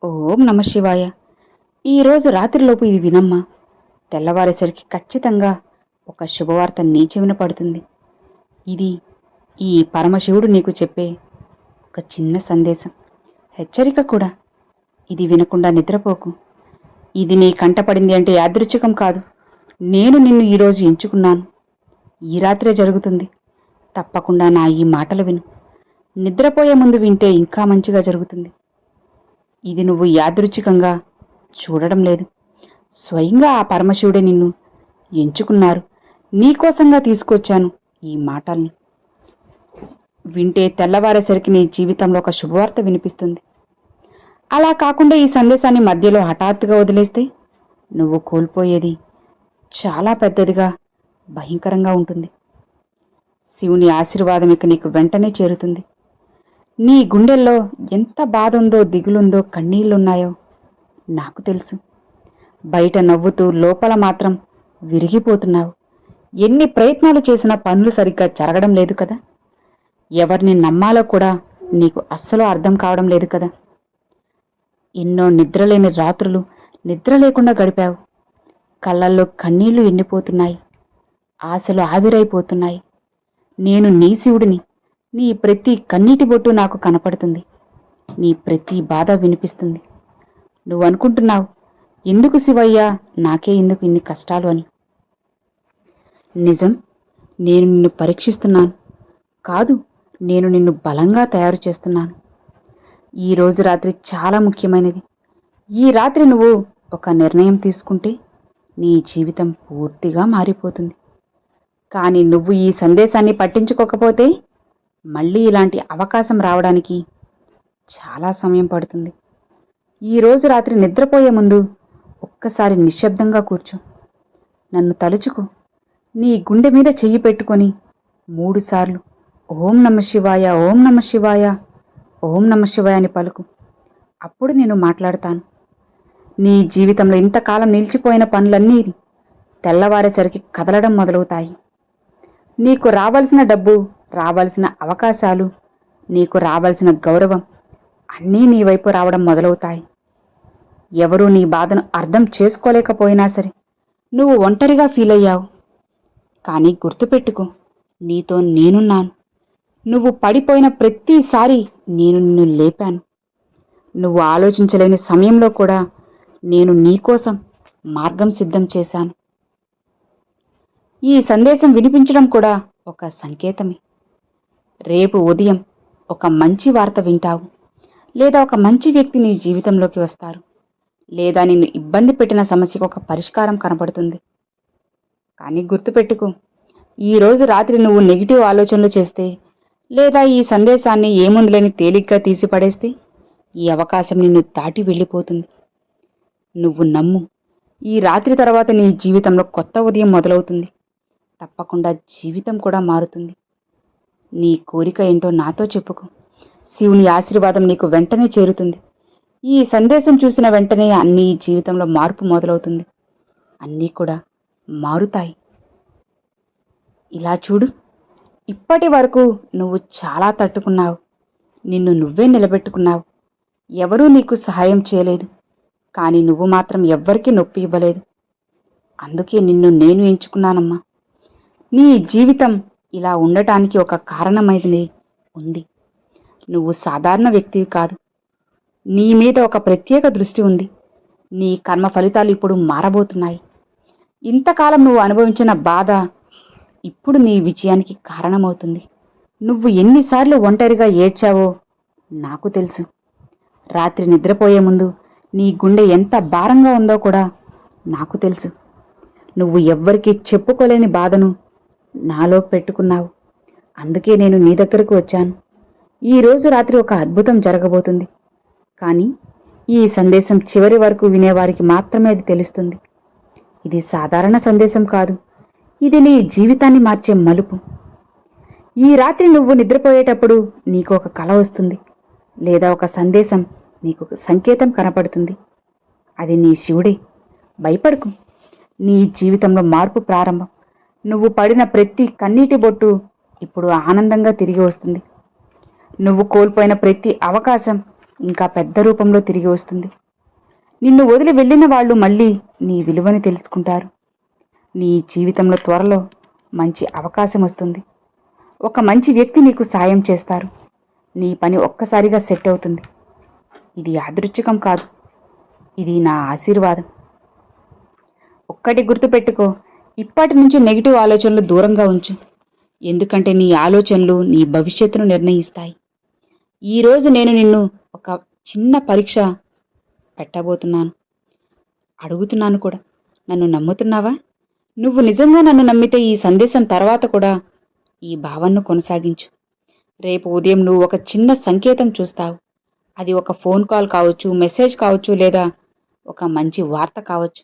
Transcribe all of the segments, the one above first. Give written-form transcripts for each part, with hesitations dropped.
ఓం నమ శివాయ. ఈరోజు రాత్రిలోపు ఇది వినమ్మా. తెల్లవారేసరికి ఖచ్చితంగా ఒక శుభవార్త నీ చెవిన పడుతుంది. ఇది ఈ పరమశివుడు నీకు చెప్పే ఒక చిన్న సందేశం, హెచ్చరిక కూడా. ఇది వినకుండా నిద్రపోకు. ఇది నీ కంటపడింది అంటే యాదృచ్ఛికం కాదు. నేను నిన్ను ఈరోజు ఎంచుకున్నాను. ఈ రాత్రే జరుగుతుంది. తప్పకుండా నా ఈ మాటలు విను. నిద్రపోయే ముందు వింటే ఇంకా మంచిగా జరుగుతుంది. ఇది నువ్వు యాదృచ్ఛికంగా చూడడం లేదు. స్వయంగా ఆ పరమశివుడే నిన్ను ఎంచుకున్నారు. నీకోసంగా తీసుకొచ్చాను ఈ మాటల్ని. వింటే తెల్లవారేసరికి నీ జీవితంలో ఒక శుభవార్త వినిపిస్తుంది. అలా కాకుండా ఈ సందేశాన్ని మధ్యలో హఠాత్తుగా వదిలేస్తే నువ్వు కోల్పోయేది చాలా పెద్దదిగా, భయంకరంగా ఉంటుంది. శివుని ఆశీర్వాదం ఇక నీకు వెంటనే చేరుతుంది. నీ గుండెల్లో ఎంత బాధ ఉందో, దిగులుందో, కన్నీళ్లున్నాయో నాకు తెలుసు. బయట నవ్వుతూ లోపల మాత్రం విరిగిపోతున్నావు. ఎన్ని ప్రయత్నాలు చేసినా పనులు సరిగ్గా జరగడం లేదు కదా. ఎవరిని నమ్మాలో కూడా నీకు అస్సలు అర్థం కావడం లేదు కదా. ఎన్నో నిద్రలేని రాత్రులు నిద్ర లేకుండా గడిపావు. కళ్ళల్లో కన్నీళ్లు ఎండిపోతున్నాయి. ఆశలు ఆవిరైపోతున్నాయి. నేను నీ శివుడిని. నీ ప్రతి కన్నీటి బొట్టు నాకు కనపడుతుంది. నీ ప్రతి బాధ వినిపిస్తుంది. నువ్వు అనుకుంటున్నావు, ఎందుకు శివయ్య, నాకే ఎందుకు ఇన్ని కష్టాలు అని. నిజం, నేను నిన్ను పరీక్షిస్తున్నాను కాదు, నేను నిన్ను బలంగా తయారు చేస్తున్నాను. ఈరోజు రాత్రి చాలా ముఖ్యమైనది. ఈ రాత్రి నువ్వు ఒక నిర్ణయం తీసుకుంటే నీ జీవితం పూర్తిగా మారిపోతుంది. కానీ నువ్వు ఈ సందేశాన్ని పట్టించుకోకపోతే మళ్ళీ ఇలాంటి అవకాశం రావడానికి చాలా సమయం పడుతుంది. ఈరోజు రాత్రి నిద్రపోయే ముందు ఒక్కసారి నిశ్శబ్దంగా కూర్చో. నన్ను తలుచుకో. నీ గుండె మీద చెయ్యి పెట్టుకొని 3 సార్లు ఓం నమ శివాయ, ఓం నమ శివాయ, ఓం నమ శివాయ అని పలుకు. అప్పుడు నేను మాట్లాడతాను. నీ జీవితంలో ఇంతకాలం నిలిచిపోయిన పనులన్నీ తెల్లవారేసరికి కదలడం మొదలవుతాయి. నీకు రావాల్సిన డబ్బు, రావాల్సిన అవకాశాలు, నీకు రావాల్సిన గౌరవం అన్నీ నీ వైపు రావడం మొదలవుతాయి. ఎవరూ నీ బాధను అర్థం చేసుకోలేకపోయినా సరే నువ్వు ఒంటరిగా ఫీల్ అయ్యావు. కానీ గుర్తుపెట్టుకో, నీతో నేనున్నాను. నువ్వు పడిపోయిన ప్రతిసారి నేను నిన్ను లేపాను. నువ్వు ఆలోచించలేని సమయంలో కూడా నేను నీకోసం మార్గం సిద్ధం చేశాను. ఈ సందేశం వినిపించడం కూడా ఒక సంకేతమే. రేపు ఉదయం ఒక మంచి వార్త వింటావు. లేదా ఒక మంచి వ్యక్తి నీ జీవితంలోకి వస్తారు. లేదా నిన్ను ఇబ్బంది పెట్టిన సమస్యకు ఒక పరిష్కారం కనబడుతుంది. కానీ గుర్తుపెట్టుకో, ఈరోజు రాత్రి నువ్వు నెగిటివ్ ఆలోచనలు చేస్తే, లేదా ఈ సందేశాన్ని ఏముందిలేని తేలిగ్గా తీసిపడేస్తే ఈ అవకాశం నిన్ను దాటి వెళ్ళిపోతుంది. నువ్వు నమ్ము. ఈ రాత్రి తర్వాత నీ జీవితంలో కొత్త ఉదయం మొదలవుతుంది. తప్పకుండా జీవితం కూడా మారుతుంది. నీ కోరిక ఏంటో నాతో చెప్పుకో. శివుని ఆశీర్వాదం నీకు వెంటనే చేరుతుంది. ఈ సందేశం చూసిన వెంటనే అన్నీ జీవితంలో మార్పు మొదలవుతుంది. అన్నీ కూడా మారుతాయి. ఇలా చూడు, ఇప్పటి వరకు నువ్వు చాలా తట్టుకున్నావు. నిన్ను నువ్వే నిలబెట్టుకున్నావు. ఎవరూ నీకు సహాయం చేయలేదు. కానీ నువ్వు మాత్రం ఎవ్వరికీ నొప్పి ఇవ్వలేదు. అందుకే నిన్ను నేను ఎంచుకున్నానమ్మా. నీ జీవితం ఇలా ఉండటానికి ఒక కారణమైనది ఉంది. నువ్వు సాధారణ వ్యక్తివి కాదు. నీ మీద ఒక ప్రత్యేక దృష్టి ఉంది. నీ కర్మ ఫలితాలు ఇప్పుడు మారబోతున్నాయి. ఇంతకాలం నువ్వు అనుభవించిన బాధ ఇప్పుడు నీ విజయానికి కారణమవుతుంది. నువ్వు ఎన్నిసార్లు ఒంటరిగా ఏడ్చావో నాకు తెలుసు. రాత్రి నిద్రపోయే ముందు నీ గుండె ఎంత భారంగా ఉందో కూడా నాకు తెలుసు. నువ్వు ఎవ్వరికీ చెప్పుకోలేని బాధను నాలో పెట్టుకున్నావు. అందుకే నేను నీ దగ్గరకు వచ్చాను. ఈరోజు రాత్రి ఒక అద్భుతం జరగబోతుంది. కానీ ఈ సందేశం చివరి వరకు వినేవారికి మాత్రమే అది తెలుస్తుంది. ఇది సాధారణ సందేశం కాదు. ఇది నీ జీవితాన్ని మార్చే మలుపు. ఈ రాత్రి నువ్వు నిద్రపోయేటప్పుడు నీకు ఒక కల వస్తుంది. లేదా ఒక సందేశం, నీకు ఒక సంకేతం కనపడుతుంది. అది నీ శివుడే. భయపడకు. నీ జీవితంలో మార్పు ప్రారంభం. నువ్వు పడిన ప్రతి కన్నీటి బొట్టు ఇప్పుడు ఆనందంగా తిరిగి వస్తుంది. నువ్వు కోల్పోయిన ప్రతి అవకాశం ఇంకా పెద్ద రూపంలో తిరిగి వస్తుంది. నిన్ను వదిలి వెళ్ళిన వాళ్ళు మళ్ళీ నీ విలువని తెలుసుకుంటారు. నీ జీవితంలో త్వరలో మంచి అవకాశం వస్తుంది. ఒక మంచి వ్యక్తి నీకు సాయం చేస్తారు. నీ పని ఒక్కసారిగా సెట్ అవుతుంది. ఇది యాదృచ్ఛికం కాదు, ఇది నా ఆశీర్వాదం. ఒక్కటి గుర్తుపెట్టుకో, ఇప్పటి నుంచి నెగిటివ్ ఆలోచనలు దూరంగా ఉంచు. ఎందుకంటే నీ ఆలోచనలు నీ భవిష్యత్తును నిర్ణయిస్తాయి. ఈరోజు నేను నిన్ను ఒక చిన్న పరీక్ష పెట్టబోతున్నాను. అడుగుతున్నాను కూడా, నన్ను నమ్ముతున్నావా? నువ్వు నిజంగా నన్ను నమ్మితే ఈ సందేశం తర్వాత కూడా ఈ భావనను కొనసాగించు. రేపు ఉదయం నువ్వు ఒక చిన్న సంకేతం చూస్తావు. అది ఒక ఫోన్ కాల్ కావచ్చు, మెసేజ్ కావచ్చు, లేదా ఒక మంచి వార్త కావచ్చు.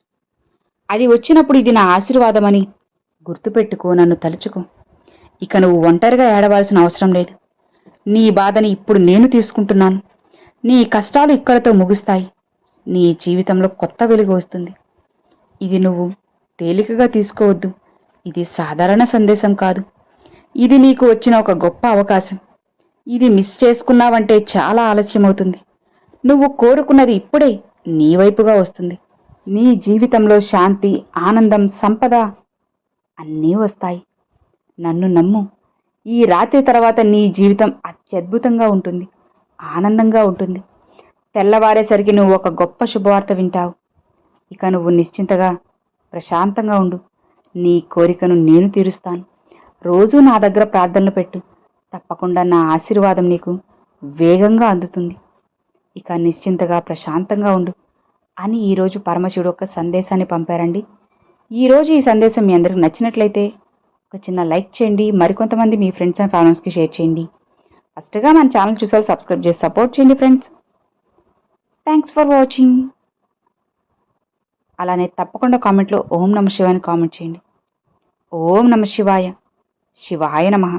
అది వచ్చినప్పుడు ఇది నా ఆశీర్వాదమని గుర్తుపెట్టుకో, నన్ను తలుచుకో. ఇక నువ్వు ఒంటరిగా ఏడవాల్సిన అవసరం లేదు. నీ బాధని ఇప్పుడు నేను తీసుకుంటున్నాను. నీ కష్టాలు ఇక్కడతో ముగుస్తాయి. నీ జీవితంలో కొత్త వెలుగు వస్తుంది. ఇది నువ్వు తేలికగా తీసుకోవద్దు. ఇది సాధారణ సందేశం కాదు. ఇది నీకు వచ్చిన ఒక గొప్ప అవకాశం. ఇది మిస్ చేసుకున్నావంటే చాలా ఆలస్యమవుతుంది. నువ్వు కోరుకున్నది ఇప్పుడే నీ వైపుగా వస్తుంది. నీ జీవితంలో శాంతి, ఆనందం, సంపద అన్నీ వస్తాయి. నన్ను నమ్ము. ఈ రాత్రి తర్వాత నీ జీవితం అత్యద్భుతంగా ఉంటుంది, ఆనందంగా ఉంటుంది. తెల్లవారేసరికి నువ్వు ఒక గొప్ప శుభవార్త వింటావు. ఇక నువ్వు నిశ్చింతగా, ప్రశాంతంగా ఉండు. నీ కోరికను నేను తీరుస్తాను. రోజూ నా దగ్గర ప్రార్థనలు పెట్టు. తప్పకుండా నా ఆశీర్వాదం నీకు వేగంగా అందుతుంది. ఇక నిశ్చింతగా, ప్రశాంతంగా ఉండు అని ఈరోజు పరమశివుడు ఒక సందేశాన్ని పంపారండి. ఈరోజు ఈ సందేశం మీ అందరికి నచ్చినట్లయితే ఒక చిన్న లైక్ చేయండి. మరికొంతమంది మీ ఫ్రెండ్స్ అండ్ ఫ్యామిలీస్కి షేర్ చేయండి. ఫస్ట్గా మన ఛానల్ చూసారు, సబ్స్క్రైబ్ చేసి సపోర్ట్ చేయండి ఫ్రెండ్స్. Thanks for watching. అలానే తప్పకుండా కామెంట్లో ఓం నమ శివాయ అని కామెంట్ చేయండి. ఓం నమ శివాయ, శివాయ నమః.